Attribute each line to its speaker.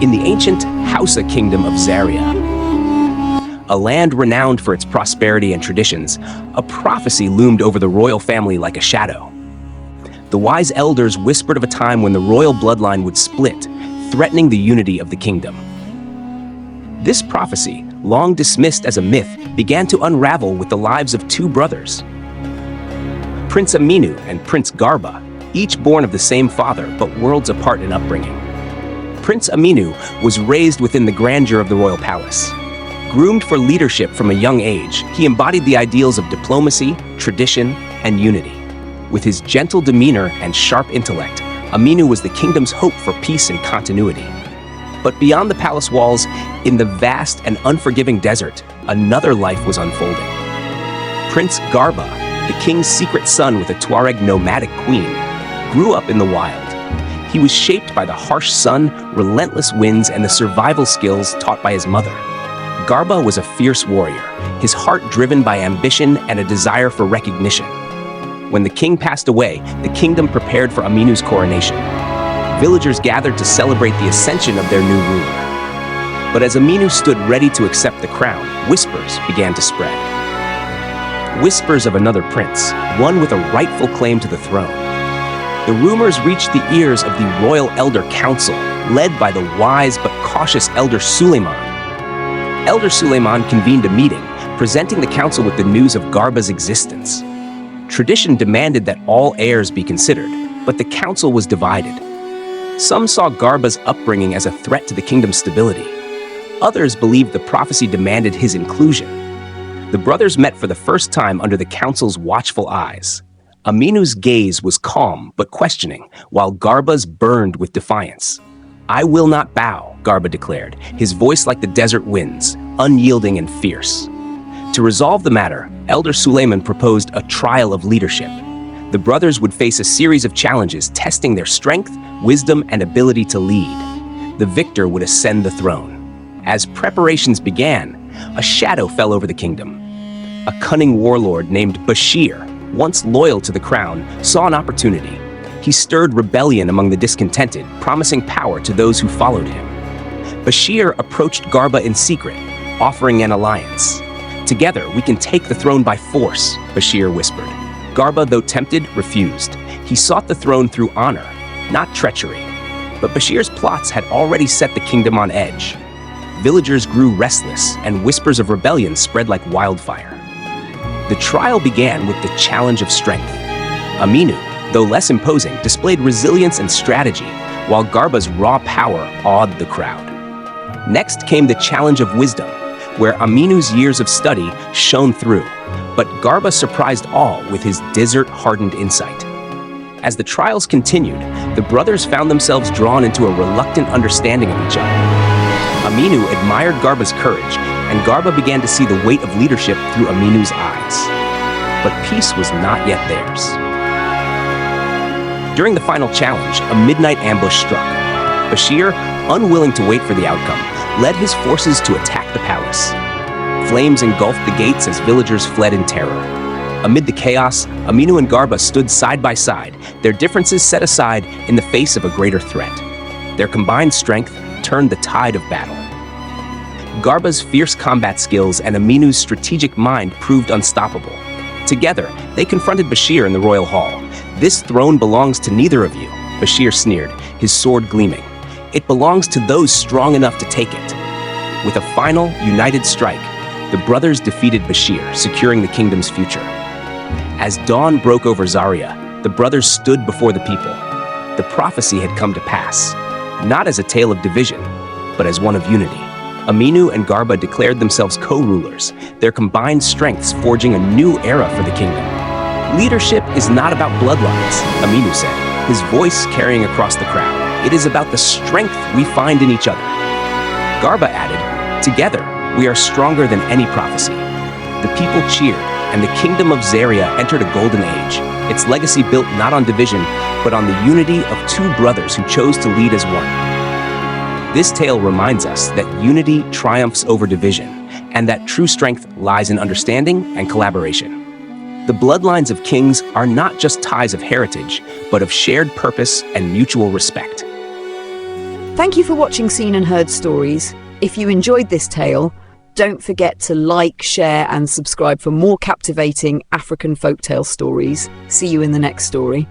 Speaker 1: in the ancient Hausa Kingdom of Zaria, a land renowned for its prosperity and traditions, a prophecy loomed over the royal family like a shadow. The wise elders whispered of a time when the royal bloodline would split, threatening the unity of the kingdom. This prophecy, long dismissed as a myth, began to unravel with the lives of two brothers, Prince Aminu and Prince Garba, each born of the same father but worlds apart in upbringing. Prince Aminu was raised within the grandeur of the royal palace. Groomed for leadership from a young age, he embodied the ideals of diplomacy, tradition, and unity. With his gentle demeanor and sharp intellect, Aminu was the kingdom's hope for peace and continuity. But beyond the palace walls, in the vast and unforgiving desert, another life was unfolding. Prince Garba, the king's secret son with a Tuareg nomadic queen, grew up in the wild. He was shaped by the harsh sun, relentless winds, and the survival skills taught by his mother. Garba was a fierce warrior, his heart driven by ambition and a desire for recognition. When the king passed away, the kingdom prepared for Aminu's coronation. Villagers gathered to celebrate the ascension of their new ruler. But as Aminu stood ready to accept the crown, whispers began to spread. Whispers of another prince, one with a rightful claim to the throne. The rumors reached the ears of the Royal Elder Council, led by the wise but cautious Elder Suleiman. Elder Suleiman convened a meeting, presenting the council with the news of Garba's existence. Tradition demanded that all heirs be considered, but the council was divided. Some saw Garba's upbringing as a threat to the kingdom's stability. Others believed the prophecy demanded his inclusion. The brothers met for the first time under the council's watchful eyes. Aminu's gaze was calm but questioning, while Garba's burned with defiance. "I will not bow," Garba declared, his voice like the desert winds, unyielding and fierce. To resolve the matter, Elder Suleiman proposed a trial of leadership. The brothers would face a series of challenges, testing their strength, wisdom, and ability to lead. The victor would ascend the throne. As preparations began, a shadow fell over the kingdom. A cunning warlord named Bashir, once loyal to the crown, saw an opportunity. He stirred rebellion among the discontented, promising power to those who followed him. Bashir approached Garba in secret, offering an alliance. "Together, we can take the throne by force," Bashir whispered. Garba, though tempted, refused. He sought the throne through honor, not treachery. But Bashir's plots had already set the kingdom on edge. Villagers grew restless, and whispers of rebellion spread like wildfire. The trial began with the challenge of strength. Aminu, though less imposing, displayed resilience and strategy, while Garba's raw power awed the crowd. Next came the challenge of wisdom, where Aminu's years of study shone through, but Garba surprised all with his desert-hardened insight. As the trials continued, the brothers found themselves drawn into a reluctant understanding of each other. Aminu admired Garba's courage, and Garba began to see the weight of leadership through Aminu's eyes. But peace was not yet theirs. During the final challenge, a midnight ambush struck. Bashir, unwilling to wait for the outcome, led his forces to attack the palace. Flames engulfed the gates as villagers fled in terror. Amid the chaos, Aminu and Garba stood side by side, their differences set aside in the face of a greater threat. Their combined strength turned the tide of battle. Garba's fierce combat skills and Aminu's strategic mind proved unstoppable. Together, they confronted Bashir in the royal hall. "This throne belongs to neither of you," Bashir sneered, his sword gleaming. "It belongs to those strong enough to take it." With a final, united strike, the brothers defeated Bashir, securing the kingdom's future. As dawn broke over Zaria, the brothers stood before the people. The prophecy had come to pass, not as a tale of division, but as one of unity. Aminu and Garba declared themselves co-rulers, their combined strengths forging a new era for the kingdom. "Leadership is not about bloodlines," Aminu said, his voice carrying across the crowd. "It is about the strength we find in each other." Garba added, "Together, we are stronger than any prophecy." The people cheered, and the kingdom of Zaria entered a golden age, its legacy built not on division, but on the unity of two brothers who chose to lead as one. This tale reminds us that unity triumphs over division, and that true strength lies in understanding and collaboration. The bloodlines of kings are not just ties of heritage, but of shared purpose and mutual respect.
Speaker 2: Thank you for watching Seen and Heard Stories. If you enjoyed this tale, don't forget to like, share and subscribe for more captivating African folktale stories. See you in the next story.